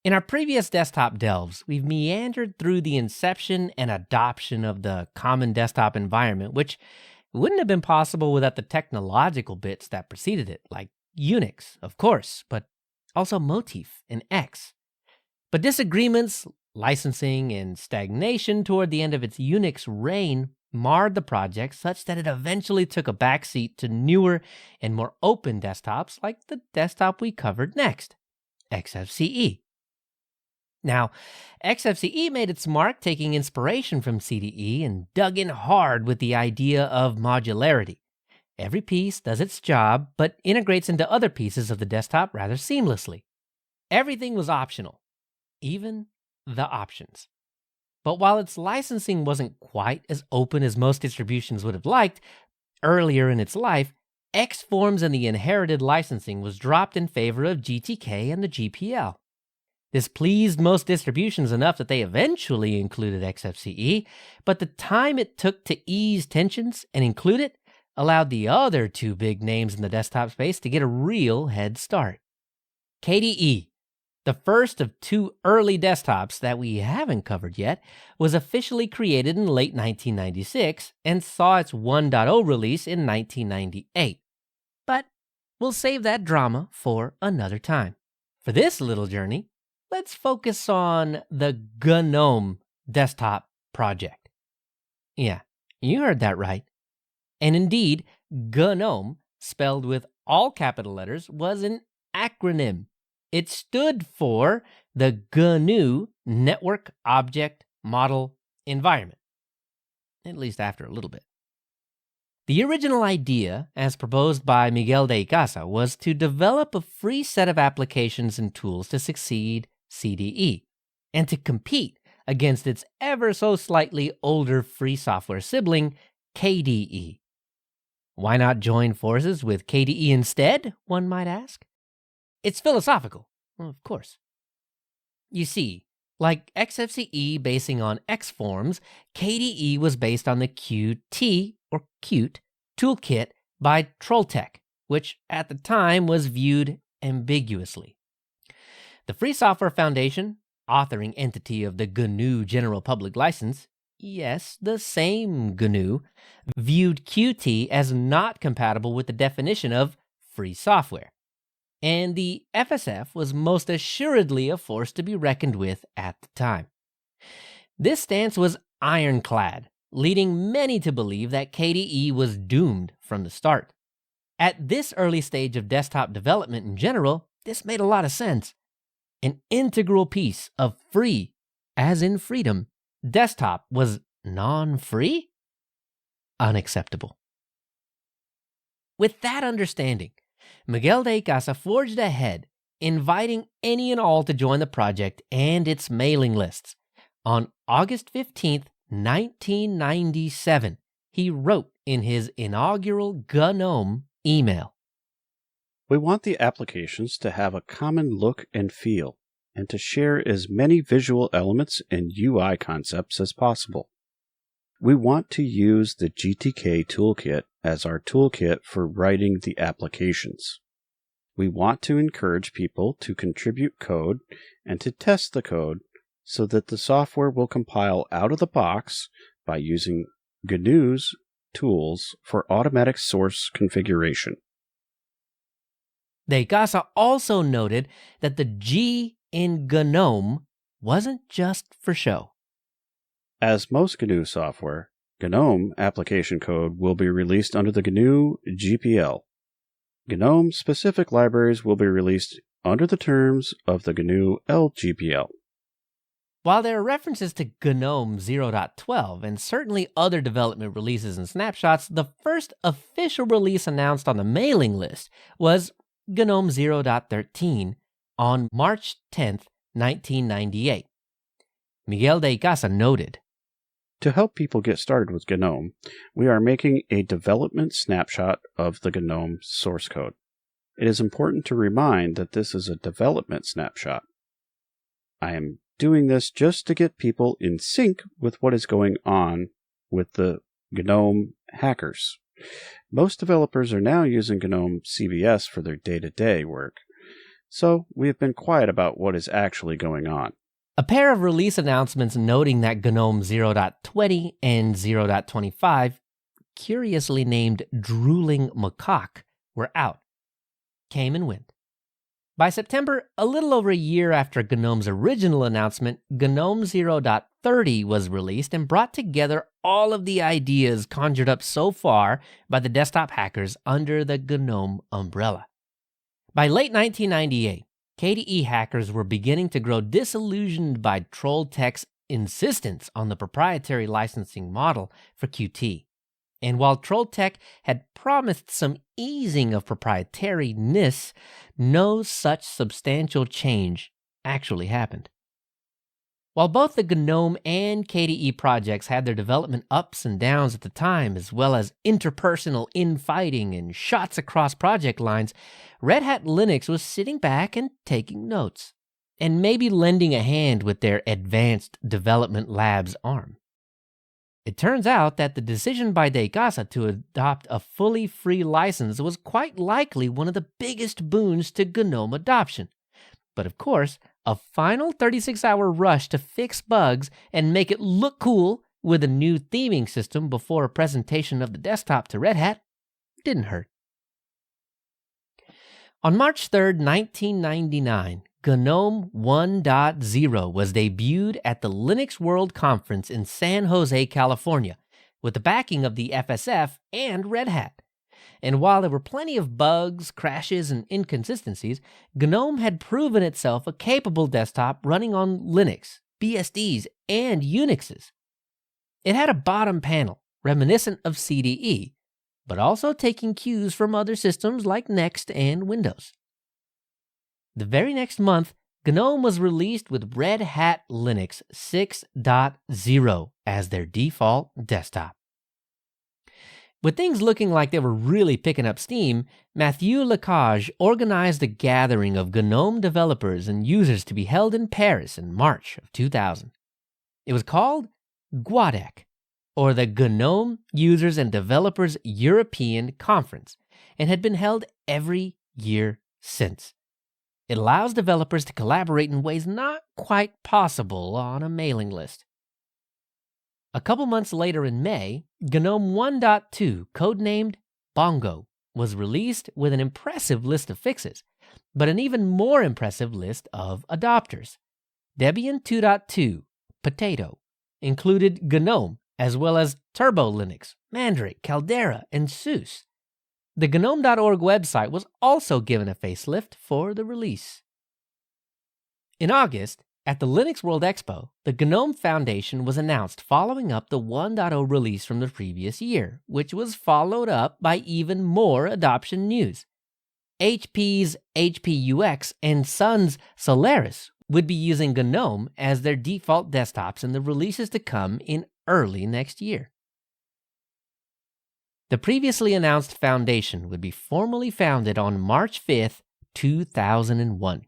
In our previous desktop delves, we've meandered through the inception and adoption of the common desktop environment, which wouldn't have been possible without the technological bits that preceded it, like Unix, of course, but also Motif and X. But disagreements, licensing, and stagnation toward the end of its Unix reign marred the project such that it eventually took a backseat to newer and more open desktops like the desktop we covered next, XFCE. Now, XFCE made its mark taking inspiration from CDE and dug in hard with the idea of modularity. Every piece does its job, but integrates into other pieces of the desktop rather seamlessly. Everything was optional, even the options. But while its licensing wasn't quite as open as most distributions would have liked, earlier in its life, Xforms and the inherited licensing was dropped in favor of GTK and the GPL. This pleased most distributions enough that they eventually included XFCE, but the time it took to ease tensions and include it allowed the other two big names in the desktop space to get a real head start. KDE, the first of two early desktops that we haven't covered yet, was officially created in late 1996 and saw its 1.0 release in 1998. But we'll save that drama for another time. For this little journey, let's focus on the GNOME desktop project. Yeah, you heard that right. And indeed, GNOME, spelled with all capital letters, was an acronym. It stood for the GNU Network Object Model Environment, at least after a little bit. The original idea, as proposed by Miguel de Icaza, was to develop a free set of applications and tools to succeed CDE, and to compete against its ever so slightly older free software sibling, KDE. Why not join forces with KDE instead, one might ask? It's philosophical, well, of course. You see, like XFCE basing on Xforms, KDE was based on the Qt, or Qt, toolkit by Trolltech, which at the time was viewed ambiguously. The Free Software Foundation, authoring entity of the GNU General Public License, yes, the same GNU, viewed Qt as not compatible with the definition of free software. And the FSF was most assuredly a force to be reckoned with at the time. This stance was ironclad, leading many to believe that KDE was doomed from the start. At this early stage of desktop development in general, this made a lot of sense. An integral piece of free, as in freedom, desktop was non-free? Unacceptable. With that understanding, Miguel de Icaza forged ahead, inviting any and all to join the project and its mailing lists. On August 15th, 1997, he wrote in his inaugural GNOME email, "We want the applications to have a common look and feel, and to share as many visual elements and UI concepts as possible. We want to use the GTK toolkit as our toolkit for writing the applications. We want to encourage people to contribute code and to test the code so that the software will compile out of the box by using GNU's tools for automatic source configuration." De Icaza also noted that the G in GNOME wasn't just for show. As most GNU software, GNOME application code will be released under the GNU GPL. GNOME-specific libraries will be released under the terms of the GNU LGPL. While there are references to GNOME 0.12 and certainly other development releases and snapshots, the first official release announced on the mailing list was GNOME 0.13 on March 10th, 1998. Miguel de Icaza noted, "To help people get started with GNOME, we are making a development snapshot of the GNOME source code. It is important to remind that this is a development snapshot. I am doing this just to get people in sync with what is going on with the GNOME hackers. Most developers are now using GNOME CBS for their day-to-day work, so we have been quiet about what is actually going on. A pair of release announcements noting that GNOME 0.20 and 0.25, curiously named Drooling Macaque, were out, came and went. By September, a little over a year after GNOME's original announcement, GNOME 0.30 was released and brought together all of the ideas conjured up so far by the desktop hackers under the GNOME umbrella. By late 1998, KDE hackers were beginning to grow disillusioned by Trolltech's insistence on the proprietary licensing model for Qt. And while Trolltech had promised some easing of proprietariness, no such substantial change actually happened. While both the GNOME and KDE projects had their development ups and downs at the time, as well as interpersonal infighting and shots across project lines, Red Hat Linux was sitting back and taking notes, and maybe lending a hand with their Advanced Development Labs arm. It turns out that the decision by Deicasa to adopt a fully free license was quite likely one of the biggest boons to GNOME adoption. But of course, a final 36-hour rush to fix bugs and make it look cool with a new theming system before a presentation of the desktop to Red Hat didn't hurt. On March 3, 1999, GNOME 1.0 was debuted at the Linux World Conference in San Jose, California, with the backing of the FSF and Red Hat. And while there were plenty of bugs, crashes, and inconsistencies, GNOME had proven itself a capable desktop running on Linux, BSDs, and Unixes. It had a bottom panel, reminiscent of CDE, but also taking cues from other systems like Next and Windows. The very next month, GNOME was released with Red Hat Linux 6.0 as their default desktop. With things looking like they were really picking up steam, Mathieu Lacage organized a gathering of GNOME developers and users to be held in Paris in March of 2000. It was called GUADEC, or the GNOME Users and Developers European Conference, and had been held every year since. It allows developers to collaborate in ways not quite possible on a mailing list. A couple months later in May, GNOME 1.2, codenamed Bongo, was released with an impressive list of fixes, but an even more impressive list of adopters. Debian 2.2, Potato, included GNOME, as well as Turbo Linux, Mandrake, Caldera, and SUSE. The GNOME.org website was also given a facelift for the release. In August, at the Linux World Expo, the GNOME Foundation was announced following up the 1.0 release from the previous year, which was followed up by even more adoption news. HP's HPUX and Sun's Solaris would be using GNOME as their default desktops in the releases to come in early next year. The previously announced foundation would be formally founded on March 5, 2001.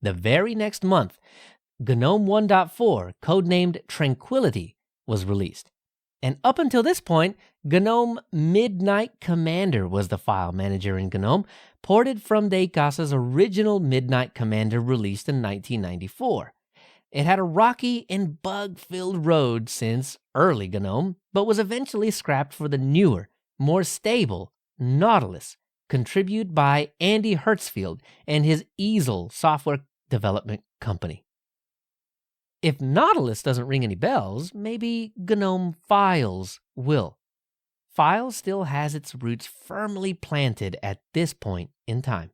The very next month, GNOME 1.4, codenamed Tranquility, was released. And up until this point, GNOME Midnight Commander was the file manager in GNOME, ported from Deicasa's original Midnight Commander released in 1994. It had a rocky and bug-filled road since early GNOME, but was eventually scrapped for the newer, more stable Nautilus, contributed by Andy Hertzfield and his Easel software development company. If Nautilus doesn't ring any bells, maybe GNOME Files will. Files still has its roots firmly planted at this point in time.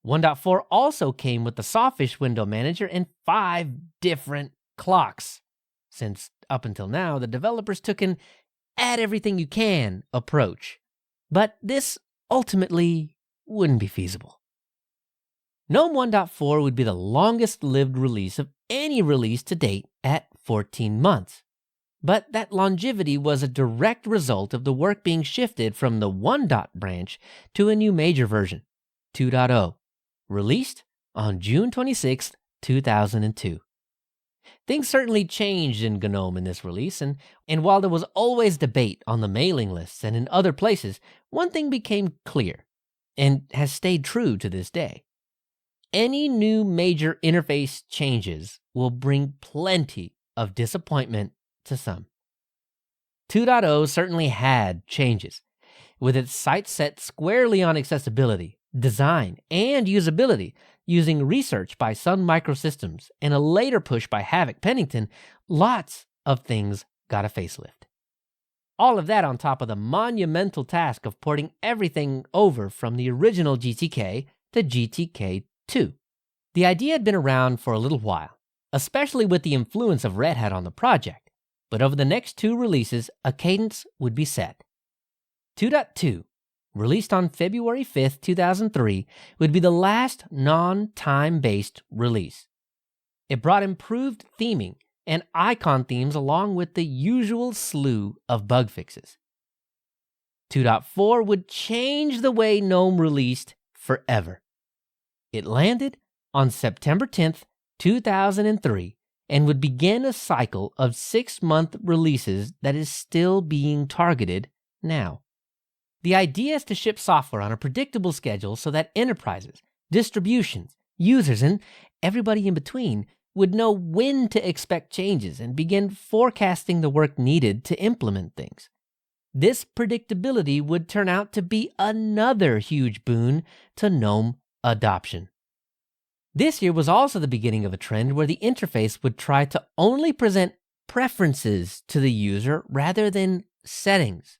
1.4 also came with the Sawfish window manager and 5 different clocks, since up until now the developers took an add everything you can approach. But this ultimately wouldn't be feasible. GNOME 1.4 would be the longest-lived release of any release to date at 14 months. But that longevity was a direct result of the work being shifted from the 1. branch to a new major version, 2.0, released on June 26, 2002. Things certainly changed in GNOME in this release, and while there was always debate on the mailing lists and in other places, one thing became clear. and has stayed true to this day. Any new major interface changes will bring plenty of disappointment to some. 2.0 certainly had changes, with its sights set squarely on accessibility, design, and usability. Using research by Sun Microsystems and a later push by Havoc Pennington, lots of things got a facelift. All of that on top of the monumental task of porting everything over from the original GTK to GTK2. The idea had been around for a little while, especially with the influence of Red Hat on the project, but over the next 2 releases, a cadence would be set. 2.2, released on February 5th, 2003, would be the last non-time-based release. It brought improved theming and icon themes along with the usual slew of bug fixes. 2.4 would change the way GNOME released forever. It landed on September 10th, 2003, and would begin a cycle of 6-month releases that is still being targeted now. The idea is to ship software on a predictable schedule so that enterprises, distributions, users, and everybody in between would know when to expect changes and begin forecasting the work needed to implement things. This predictability would turn out to be another huge boon to GNOME adoption. This year was also the beginning of a trend where the interface would try to only present preferences to the user rather than settings.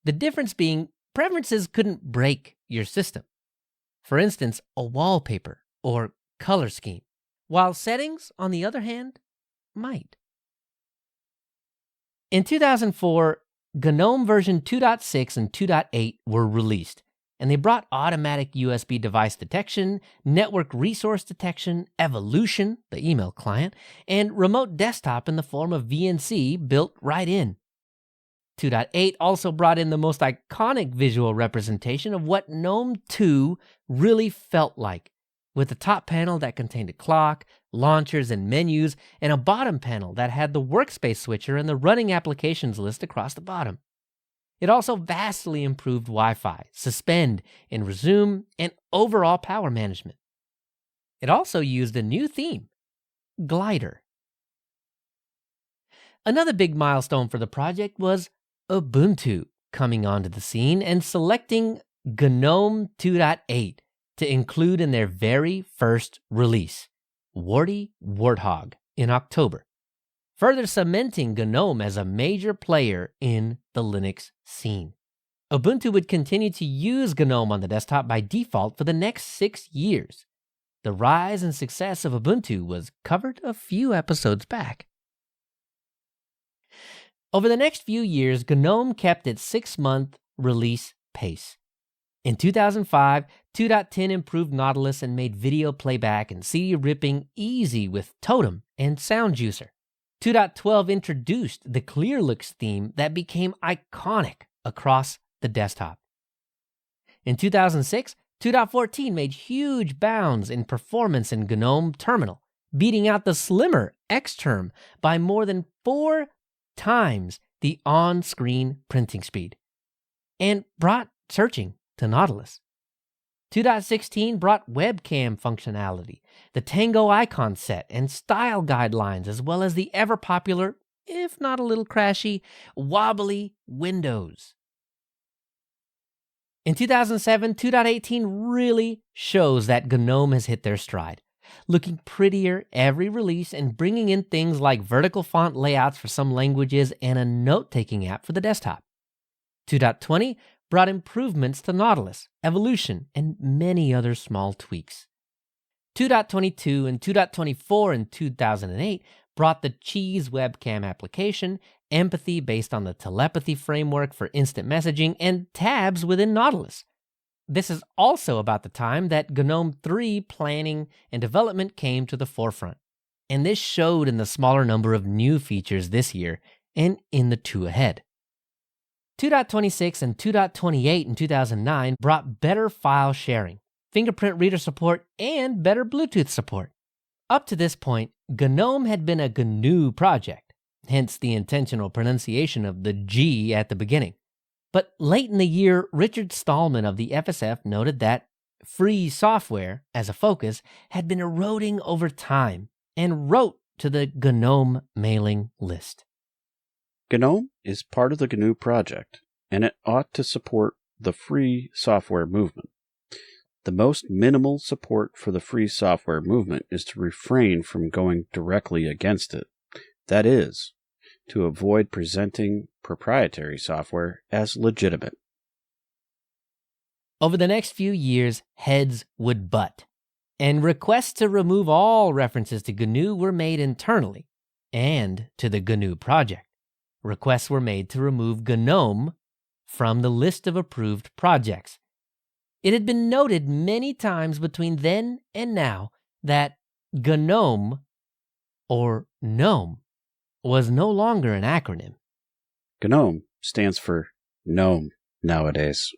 The difference being, preferences couldn't break your system. For instance, a wallpaper or color scheme, while settings, on the other hand, might. In 2004, GNOME version 2.6 and 2.8 were released, and they brought automatic USB device detection, network resource detection, evolution, the email client, and remote desktop in the form of VNC built right in. 2.8 also brought in the most iconic visual representation of what GNOME 2 really felt like, with a top panel that contained a clock, launchers and menus, and a bottom panel that had the workspace switcher and the running applications list across the bottom. It also vastly improved Wi-Fi, suspend and resume, and overall power management. It also used a new theme, Glider. Another big milestone for the project was Ubuntu coming onto the scene and selecting GNOME 2.8 to include in their very first release, Warty Warthog, in October, further cementing GNOME as a major player in the Linux scene. Ubuntu would continue to use GNOME on the desktop by default for the next 6 years. The rise and success of Ubuntu was covered a few episodes back. Over the next few years, GNOME kept its 6-month release pace. In 2005, 2.10 improved Nautilus and made video playback and CD ripping easy with Totem and Sound Juicer. 2.12 introduced the ClearLooks theme that became iconic across the desktop. In 2006, 2.14 made huge bounds in performance in GNOME Terminal, beating out the slimmer Xterm by more than 4 times the on-screen printing speed, and brought searching to Nautilus. 2.16 brought webcam functionality, the Tango icon set, and style guidelines, as well as the ever-popular, if not a little crashy, wobbly Windows. In 2007, 2.18 really shows that GNOME has hit their stride, looking prettier every release and bringing in things like vertical font layouts for some languages and a note-taking app for the desktop. 2.20 brought improvements to Nautilus, Evolution, and many other small tweaks. 2.22 and 2.24 in 2008 brought the Cheese webcam application, empathy based on the telepathy framework for instant messaging, and tabs within Nautilus. This is also about the time that GNOME 3 planning and development came to the forefront, and this showed in the smaller number of new features this year and in the 2 ahead. 2.26 and 2.28 in 2009 brought better file sharing, fingerprint reader support, and better Bluetooth support. Up to this point, GNOME had been a GNU project, hence the intentional pronunciation of the G at the beginning. But late in the year, Richard Stallman of the FSF noted that free software as a focus had been eroding over time and wrote to the GNOME mailing list. GNOME is part of the GNU project, and it ought to support the free software movement. The most minimal support for the free software movement is to refrain from going directly against it. That is, to avoid presenting proprietary software as legitimate. Over the next few years, heads would butt, and requests to remove all references to GNU were made internally and to the GNU project. Requests were made to remove GNOME from the list of approved projects. It had been noted many times between then and now that GNOME, or GNOME, was no longer an acronym. GNOME stands for GNOME nowadays.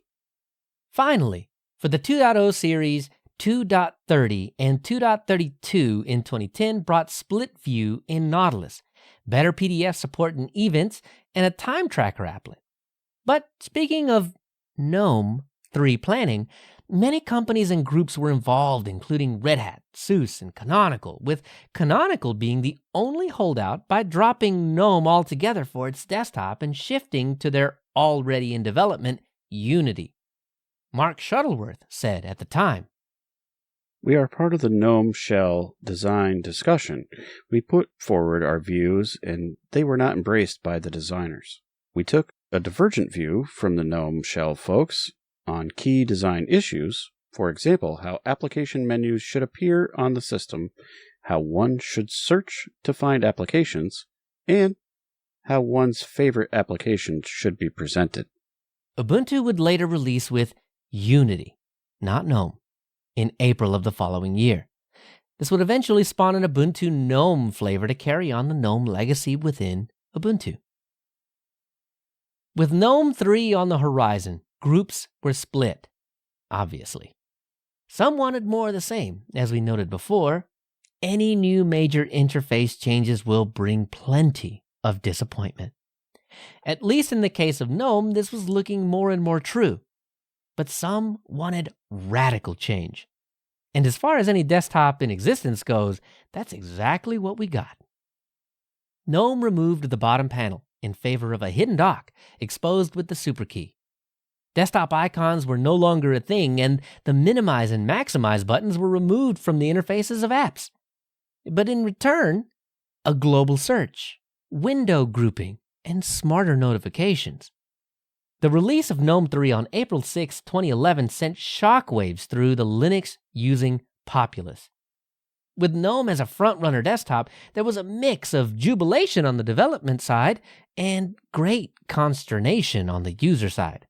Finally, for the 2.0 series, 2.30 and 2.32 in 2010 brought split view in Nautilus, better PDF support in events, and a time tracker applet. But speaking of GNOME 3 planning, many companies and groups were involved, including Red Hat, SUSE, and Canonical, with Canonical being the only holdout by dropping GNOME altogether for its desktop and shifting to their already in development Unity. Mark Shuttleworth said at the time, "We are part of the GNOME shell design discussion. We put forward our views, and they were not embraced by the designers. We took a divergent view from the GNOME shell folks on key design issues, for example, how application menus should appear on the system, how one should search to find applications, and how one's favorite application should be presented." Ubuntu would later release with Unity, not GNOME, in April of the following year. This would eventually spawn an Ubuntu GNOME flavor to carry on the GNOME legacy within Ubuntu. With GNOME 3 on the horizon, groups were split, obviously. Some wanted more of the same. As we noted before, any new major interface changes will bring plenty of disappointment. At least in the case of GNOME, this was looking more and more true. But some wanted radical change. And as far as any desktop in existence goes, that's exactly what we got. GNOME removed the bottom panel in favor of a hidden dock exposed with the superkey. Desktop icons were no longer a thing, and the minimize and maximize buttons were removed from the interfaces of apps. But in return, a global search, window grouping, and smarter notifications. The release of GNOME 3 on April 6, 2011 sent shockwaves through the Linux-using populace. With GNOME as a front-runner desktop, there was a mix of jubilation on the development side and great consternation on the user side.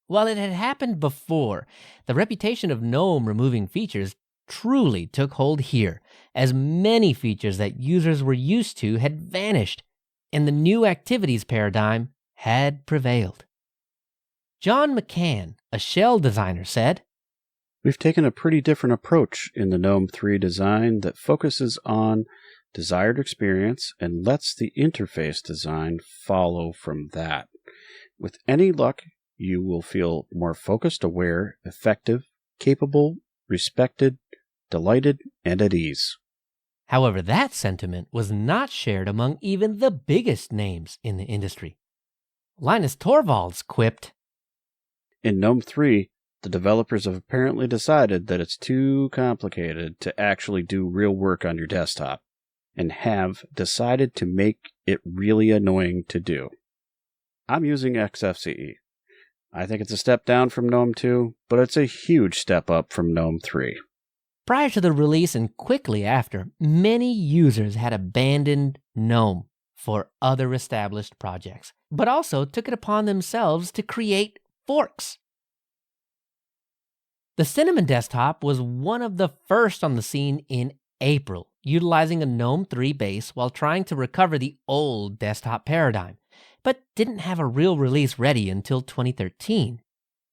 While it had happened before, the reputation of GNOME removing features truly took hold here, as many features that users were used to had vanished, and the new activities paradigm had prevailed. John McCann, a shell designer, said, "We've taken a pretty different approach in the GNOME 3 design that focuses on desired experience and lets the interface design follow from that. With any luck, you will feel more focused, aware, effective, capable, respected, delighted, and at ease." However, that sentiment was not shared among even the biggest names in the industry. Linus Torvalds quipped, "In GNOME 3, the developers have apparently decided that it's too complicated to actually do real work on your desktop, and have decided to make it really annoying to do. I'm using XFCE. I think it's a step down from GNOME 2, but it's a huge step up from GNOME 3. Prior to the release and quickly after, many users had abandoned GNOME for other established projects, but also took it upon themselves to create forks. The Cinnamon desktop was one of the first on the scene in April, utilizing a GNOME 3 base while trying to recover the old desktop paradigm, but didn't have a real release ready until 2013.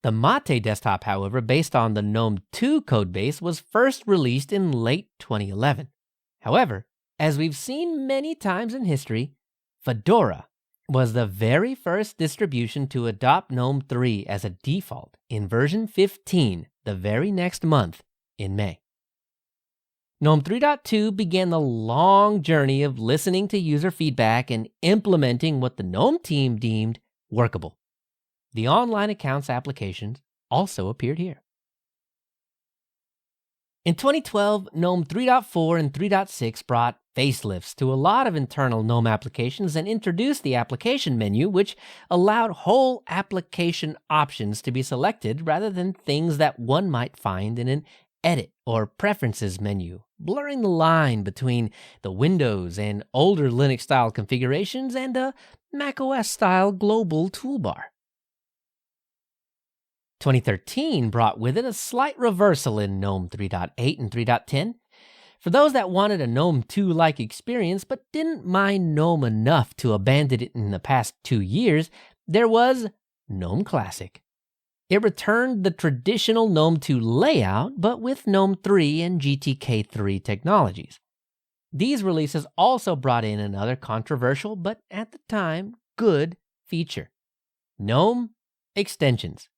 The Mate desktop, however, based on the GNOME 2 codebase, was first released in late 2011. However, as we've seen many times in history, Fedora was the very first distribution to adopt GNOME 3 as a default in version 15 the very next month in May. GNOME 3.2 began the long journey of listening to user feedback and implementing what the GNOME team deemed workable. The online accounts applications also appeared here. In 2012, GNOME 3.4 and 3.6 brought facelifts to a lot of internal GNOME applications and introduced the application menu, which allowed whole application options to be selected rather than things that one might find in an edit or preferences menu, blurring the line between the Windows and older Linux-style configurations and a macOS-style global toolbar. 2013 brought with it a slight reversal in GNOME 3.8 and 3.10. For those that wanted a GNOME 2-like experience but didn't mind GNOME enough to abandon it in the past 2 years, there was GNOME Classic. It returned the traditional GNOME 2 layout, but with GNOME 3 and GTK3 technologies. These releases also brought in another controversial, but at the time, good feature: GNOME extensions.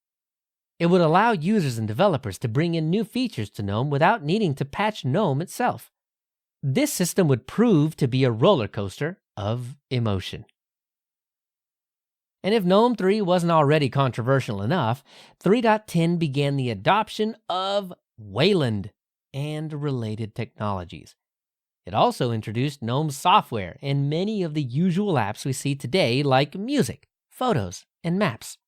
It would allow users and developers to bring in new features to GNOME without needing to patch GNOME itself. This system would prove to be a roller coaster of emotion. And if GNOME 3 wasn't already controversial enough, 3.10 began the adoption of Wayland and related technologies. It also introduced GNOME software and many of the usual apps we see today, like music, photos, and maps.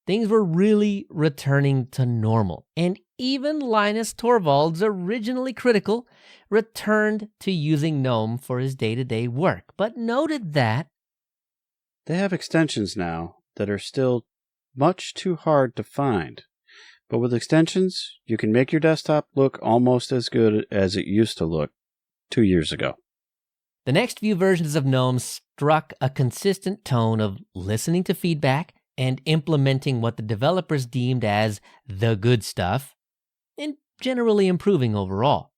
Things were really returning to normal, and even Linus Torvalds, originally critical, returned to using GNOME for his day-to-day work, but noted that They have extensions now that are still much too hard to find. But with extensions, you can make your desktop look almost as good as it used to look 2 years ago. the next few versions of GNOME struck a consistent tone of listening to feedback and implementing what the developers deemed as the good stuff, and generally improving overall.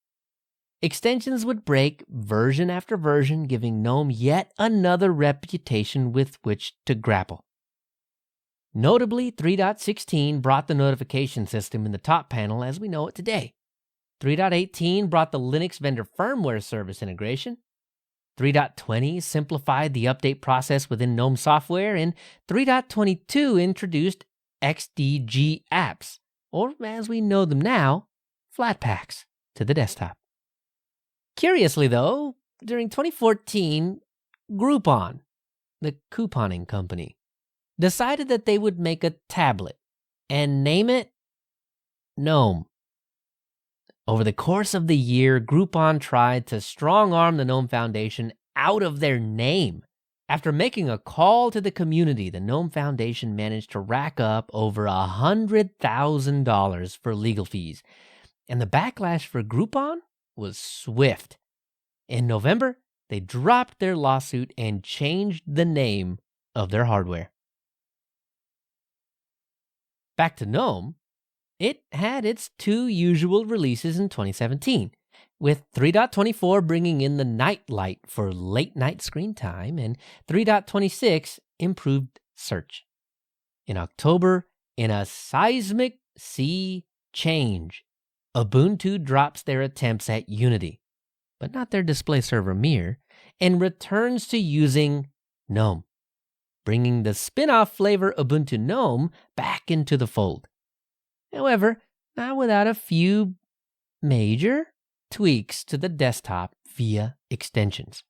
Extensions would break version after version, giving GNOME yet another reputation with which to grapple. Notably, 3.16 brought the notification system in the top panel as we know it today. 3.18 brought the Linux vendor firmware service integration. 3.20 simplified the update process within GNOME software, and 3.22 introduced XDG apps, or as we know them now, Flatpaks, to the desktop. Curiously though, during 2014, Groupon, the couponing company, decided that they would make a tablet and name it GNOME. Over the course of the year, Groupon tried to strong-arm the GNOME Foundation out of their name. After making a call to the community, the GNOME Foundation managed to rack up over $100,000 for legal fees. And the backlash for Groupon was swift. In November, they dropped their lawsuit and changed the name of their hardware. Back to GNOME, it had its 2 usual releases in 2017, with 3.24 bringing in the night light for late-night screen time, and 3.26 improved search. In October, in a seismic sea change, Ubuntu drops their attempts at Unity, but not their display server mirror, and returns to using GNOME, bringing the spin-off flavor Ubuntu GNOME back into the fold. However, not without a few major tweaks to the desktop via extensions.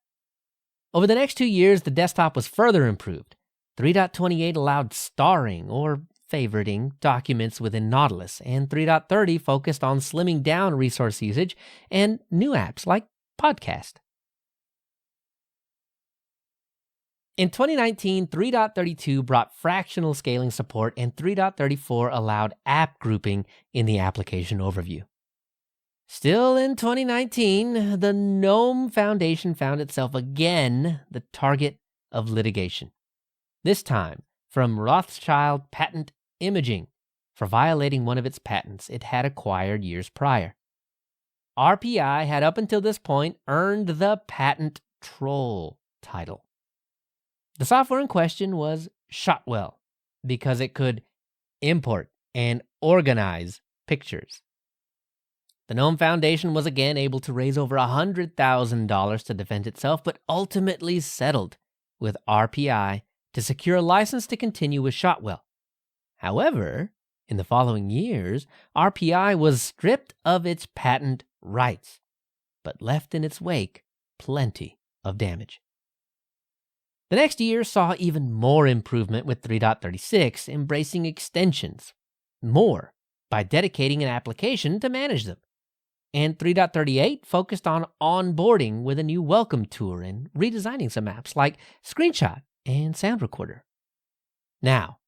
Over the next 2 years, the desktop was further improved. 3.28 allowed starring or favoriting documents within Nautilus, and 3.30 focused on slimming down resource usage and new apps like Podcast. In 2019, 3.32 brought fractional scaling support, and 3.34 allowed app grouping in the application overview. Still in 2019, the GNOME Foundation found itself again the target of litigation. This time from Rothschild Patent Imaging for violating one of its patents it had acquired years prior. RPI had up until this point earned the Patent Troll title. The software in question was Shotwell because it could import and organize pictures. The GNOME Foundation was again able to raise over $100,000 to defend itself, but ultimately settled with RPI to secure a license to continue with Shotwell. However, in the following years, RPI was stripped of its patent rights, but left in its wake plenty of damage. The next year saw even more improvement with 3.36 embracing extensions, more by dedicating an application to manage them. And 3.38 focused on onboarding with a new welcome tour and redesigning some apps like Screenshot and Sound Recorder. Now,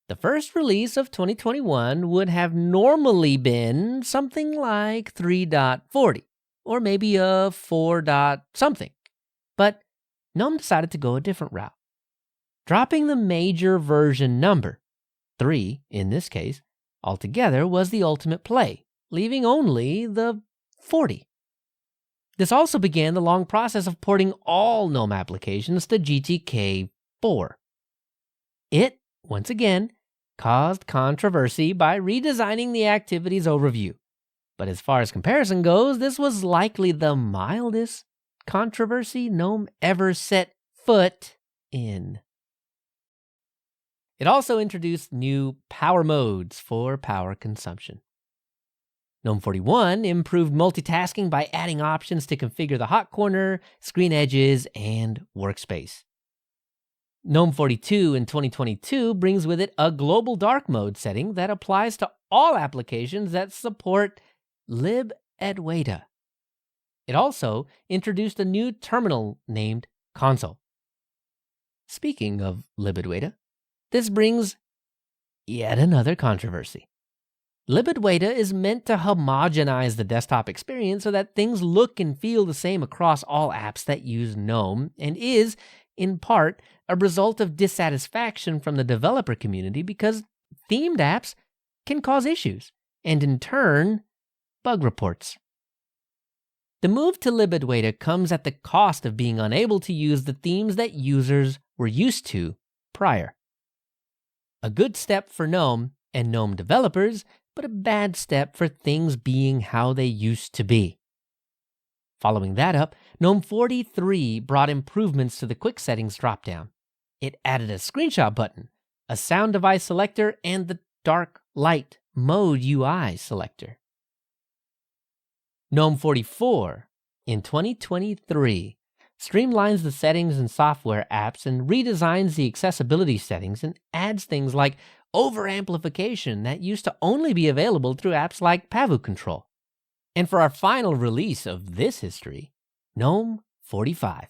the first release of 2021 would have normally been something like 3.40 or maybe a 4. Something. But GNOME decided to go a different route, dropping the major version number, 3 in this case, altogether was the ultimate play, leaving only the 40. This also began the long process of porting all GNOME applications to GTK4. It, once again, caused controversy by redesigning the activities overview. But as far as comparison goes, this was likely the mildest controversy GNOME ever set foot in. It also introduced new power modes for power consumption. GNOME 41 improved multitasking by adding options to configure the hot corner, screen edges, and workspace. GNOME 42 in 2022 brings with it a global dark mode setting that applies to all applications that support libadwaita. It also introduced a new terminal named Console. Speaking of libadwaita, this brings yet another controversy. Libadwaita is meant to homogenize the desktop experience so that things look and feel the same across all apps that use GNOME, and is, in part, a result of dissatisfaction from the developer community because themed apps can cause issues, and in turn, bug reports. The move to libadwaita comes at the cost of being unable to use the themes that users were used to prior. A good step for GNOME and GNOME developers, but a bad step for things being how they used to be. Following that up, GNOME 43 brought improvements to the Quick Settings dropdown. It added a screenshot button, a sound device selector, and the dark light mode UI selector. GNOME 44 in 2023 streamlines the settings in software apps and redesigns the accessibility settings and adds things like overamplification that used to only be available through apps like Pavu Control. And for our final release of this history, GNOME 45.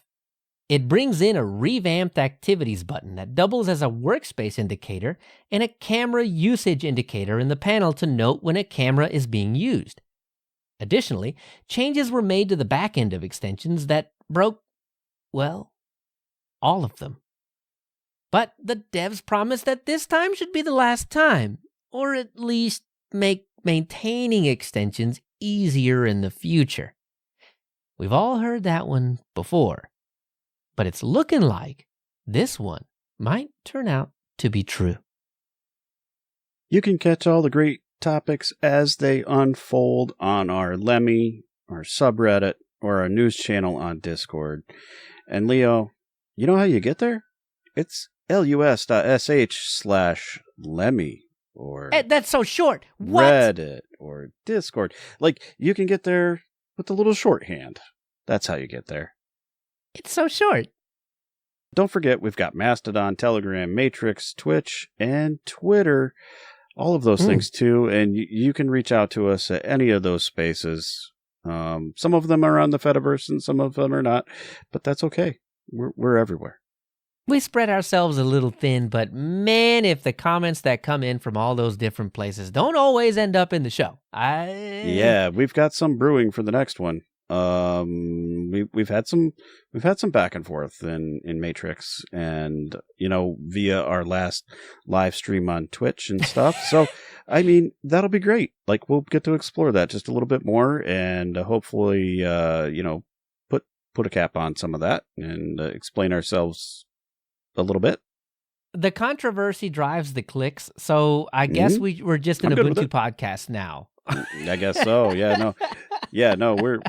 It brings in a revamped activities button that doubles as a workspace indicator and a camera usage indicator in the panel to note when a camera is being used. Additionally, changes were made to the back end of extensions that broke, well, all of them. But the devs promised that this time should be the last time, or at least make maintaining extensions easier in the future. We've all heard that one before, but it's looking like this one might turn out to be true. You can catch all the great topics as they unfold on our Lemmy, our subreddit, or our news channel on Discord. And Leo, you know how you get there? It's lus.sh/Lemmy or That's so short. What? Reddit or Discord. Like, you can get there with the little shorthand. That's how you get there. It's so short. Don't forget, we've got Mastodon, Telegram, Matrix, Twitch, and Twitter. All of those things, too. And you can reach out to us at any of those spaces. Some of them are on the Fediverse and some of them are not. But that's okay. We're everywhere. We spread ourselves a little thin, but man, if the comments that come in from all those different places don't always end up in the show. Yeah, we've got some brewing for the next one. We've had some back and forth in Matrix, and via our last live stream on Twitch and stuff. So, I mean, that'll be great. Like, we'll get to explore that just a little bit more, and hopefully, put a cap on some of that and explain ourselves a little bit. The controversy drives the clicks, so I guess we're just an I'm good with Ubuntu it. podcast now. I guess so. Yeah, no, we're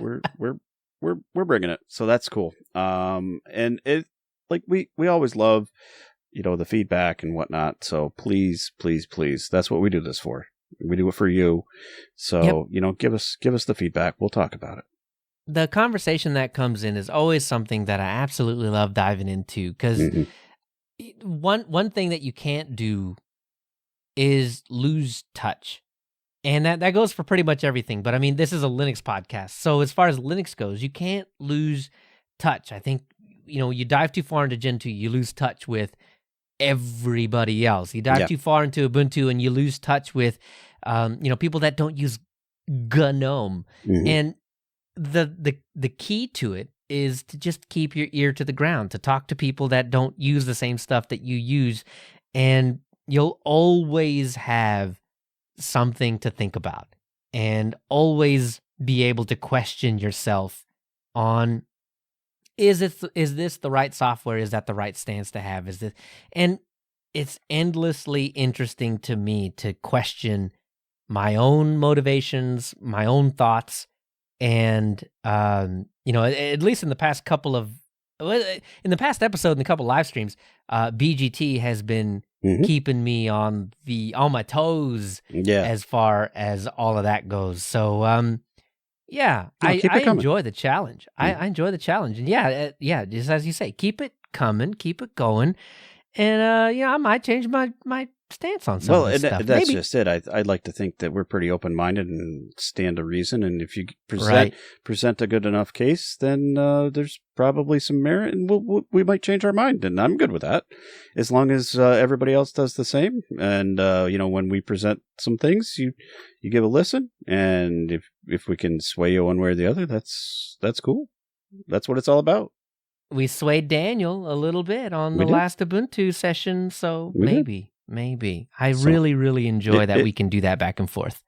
bringing it, so that's cool. And it, like, we always love, the feedback and whatnot. So please, that's what we do this for. We do it for you. So give us the feedback. We'll talk about it. The conversation that comes in is always something that I absolutely love diving into, because one thing that you can't do is lose touch. And that goes for pretty much everything. But I mean, this is a Linux podcast. So as far as Linux goes, you can't lose touch. I think, you dive too far into Gentoo, you lose touch with everybody else. You dive too far into Ubuntu and you lose touch with, people that don't use GNOME. And the key to it is to just keep your ear to the ground, to talk to people that don't use the same stuff that you use. And you'll always have something to think about, and always be able to question yourself on, is this the right software? Is that the right stance to have? Is this? And it's endlessly interesting to me to question my own motivations, my own thoughts. And at least in the past episode and a couple live streams, BGT has been keeping me on my toes as far as all of that goes. So I enjoy the challenge. I enjoy the challenge. And just as you say, keep it coming, keep it going. And I might change my stance on some of this stuff. That's just it. I'd like to think that we're pretty open-minded and stand to reason. And if you present a good enough case, then there's probably some merit, and we might change our mind. And I'm good with that, as long as everybody else does the same. And when we present some things, you give a listen, and if we can sway you one way or the other, that's cool. That's what it's all about. We swayed Daniel a little bit on the last Ubuntu session, so maybe. I really, really enjoy that we can do that back and forth.